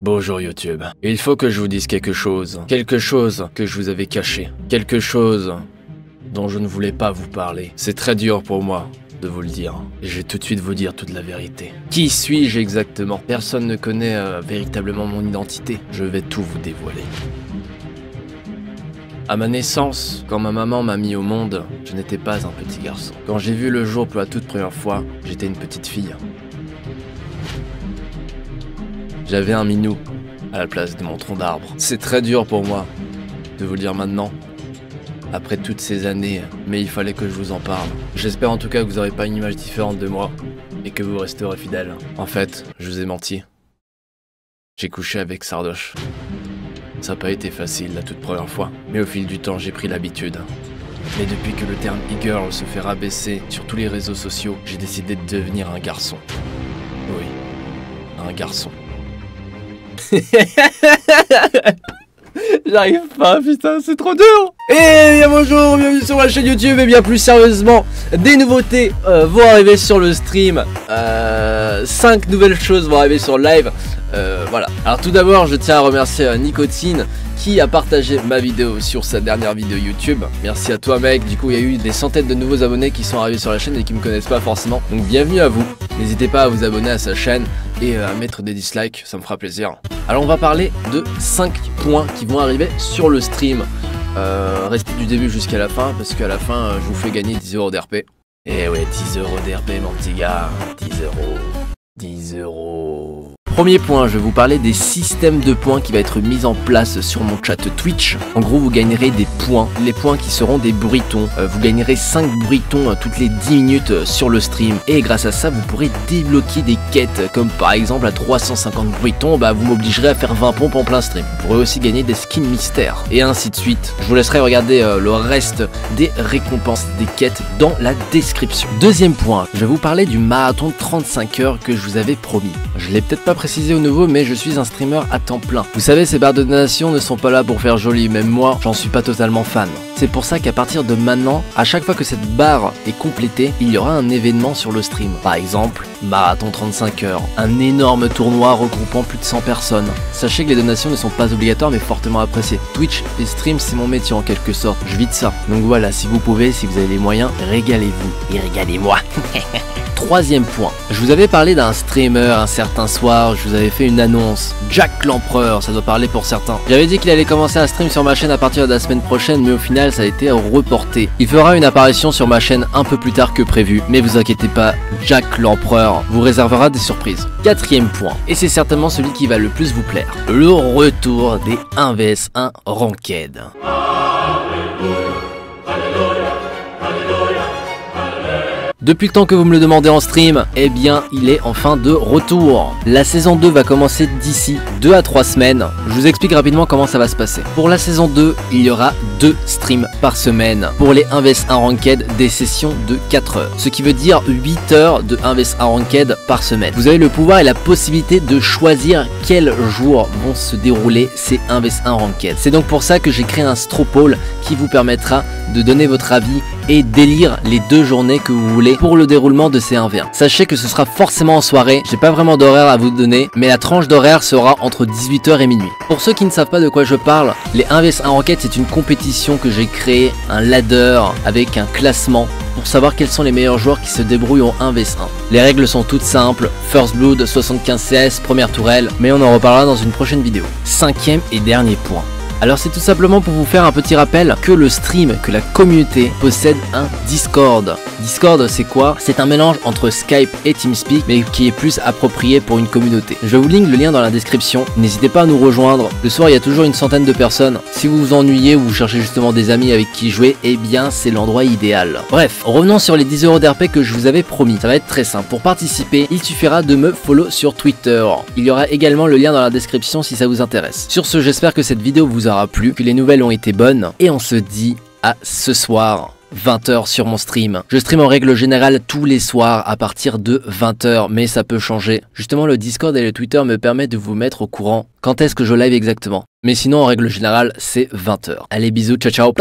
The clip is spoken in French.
Bonjour YouTube. Il faut que je vous dise quelque chose. Quelque chose que je vous avais caché. Quelque chose dont je ne voulais pas vous parler. C'est très dur pour moi de vous le dire. Et je vais tout de suite vous dire toute la vérité. Qui suis-je exactement? Personne ne connaît véritablement mon identité. Je vais tout vous dévoiler. À ma naissance, quand ma maman m'a mis au monde, je n'étais pas un petit garçon. Quand j'ai vu le jour pour la toute première fois, j'étais une petite fille. J'avais un minou à la place de mon tronc d'arbre. C'est très dur pour moi de vous le dire maintenant, après toutes ces années, mais il fallait que je vous en parle. J'espère en tout cas que vous n'aurez pas une image différente de moi et que vous resterez fidèle. En fait, je vous ai menti. J'ai couché avec Sardoche. Ça n'a pas été facile la toute première fois, mais au fil du temps j'ai pris l'habitude. Mais depuis que le terme e-girl se fait rabaisser sur tous les réseaux sociaux, j'ai décidé de devenir un garçon. Oui, un garçon. J'arrive pas, putain, c'est trop dur. Et bien bonjour, bienvenue sur ma chaîne YouTube. Et bien plus sérieusement, des nouveautés vont arriver sur le stream. 5 nouvelles choses vont arriver sur le live. Voilà. Alors tout d'abord, je tiens à remercier Nicotine qui a partagé ma vidéo sur sa dernière vidéo YouTube. Merci à toi mec. Du coup, il y a eu des centaines de nouveaux abonnés qui sont arrivés sur la chaîne et qui me connaissent pas forcément. Donc bienvenue à vous. N'hésitez pas à vous abonner à sa chaîne et à mettre des dislikes, ça me fera plaisir. Alors on va parler de 5 points qui vont arriver sur le stream. Restez du début jusqu'à la fin parce qu'à la fin je vous fais gagner 10 € d'RP. Et ouais, 10 € d'RP mon petit gars, 10 €. 10 €. Premier point, je vais vous parler des systèmes de points qui va être mis en place sur mon chat Twitch. En gros, vous gagnerez des points, les points qui seront des bruitons. Vous gagnerez 5 bruitons toutes les 10 minutes sur le stream. Et grâce à ça, vous pourrez débloquer des quêtes, comme par exemple à 350 bruitons, vous m'obligerez à faire 20 pompes en plein stream. Vous pourrez aussi gagner des skins mystères, et ainsi de suite. Je vous laisserai regarder le reste des récompenses des quêtes dans la description. Deuxième point, je vais vous parler du marathon de 35 heures que je vous avais promis. Je l'ai peut-être pas précisé au nouveau, mais je suis un streamer à temps plein. Vous savez, ces barres de donation ne sont pas là pour faire joli, même moi, j'en suis pas totalement fan. C'est pour ça qu'à partir de maintenant, à chaque fois que cette barre est complétée, il y aura un événement sur le stream. Par exemple, marathon 35 heures, un énorme tournoi regroupant plus de 100 personnes. Sachez que les donations ne sont pas obligatoires mais fortement appréciées. Twitch et stream, c'est mon métier en quelque sorte, je vis de ça. Donc voilà, si vous pouvez, si vous avez les moyens, régalez-vous et régalez-moi. Troisième point, je vous avais parlé d'un streamer un certain soir, je vous avais fait une annonce, Jack l'Empereur, ça doit parler pour certains. J'avais dit qu'il allait commencer à stream sur ma chaîne à partir de la semaine prochaine, mais au final ça a été reporté. Il fera une apparition sur ma chaîne un peu plus tard que prévu, mais vous inquiétez pas, Jack l'Empereur vous réservera des surprises. Quatrième point, et c'est certainement celui qui va le plus vous plaire, le retour des 1 vs 1 Ranked. Depuis le temps que vous me le demandez en stream, eh bien il est enfin de retour. La saison 2 va commencer d'ici 2 à 3 semaines. Je vous explique rapidement comment ça va se passer. Pour la saison 2, il y aura 2 streams par semaine. Pour les 1 vs 1 Ranked, des sessions de 4 heures. Ce qui veut dire 8 heures de 1 vs 1 Ranked par semaine. Vous avez le pouvoir et la possibilité de choisir quel jour vont se dérouler ces 1 vs 1 Ranked. C'est donc pour ça que j'ai créé un straw poll qui vous permettra de donner votre avis et d'élire les 2 journées que vous voulez pour le déroulement de ces 1v1. Sachez que ce sera forcément en soirée, j'ai pas vraiment d'horaire à vous donner, mais la tranche d'horaire sera entre 18 h et minuit. Pour ceux qui ne savent pas de quoi je parle, les 1 vs 1 Ranked c'est une compétition que j'ai créée, un ladder avec un classement pour savoir quels sont les meilleurs joueurs qui se débrouillent en 1 vs 1. Les règles sont toutes simples, First Blood, 75 CS, première tourelle, mais on en reparlera dans une prochaine vidéo. Cinquième et dernier point. Alors c'est tout simplement pour vous faire un petit rappel que le stream, que la communauté possède un Discord. Discord c'est quoi? C'est un mélange entre Skype et TeamSpeak mais qui est plus approprié pour une communauté. Je vous link le lien dans la description, n'hésitez pas à nous rejoindre. Le soir il y a toujours une centaine de personnes. Si vous vous ennuyez ou vous cherchez justement des amis avec qui jouer, eh bien c'est l'endroit idéal. Bref, revenons sur les 10 € d'RP que je vous avais promis. Ça va être très simple. Pour participer, il suffira de me follow sur Twitter. Il y aura également le lien dans la description si ça vous intéresse. Sur ce, j'espère que cette vidéo vous aura plu, que les nouvelles ont été bonnes et on se dit à ce soir 20 h sur mon stream. Je stream en règle générale tous les soirs à partir de 20 h, mais ça peut changer. Justement le Discord et le Twitter me permettent de vous mettre au courant quand est-ce que je live exactement. Mais sinon en règle générale c'est 20 h. Allez bisous, ciao ciao.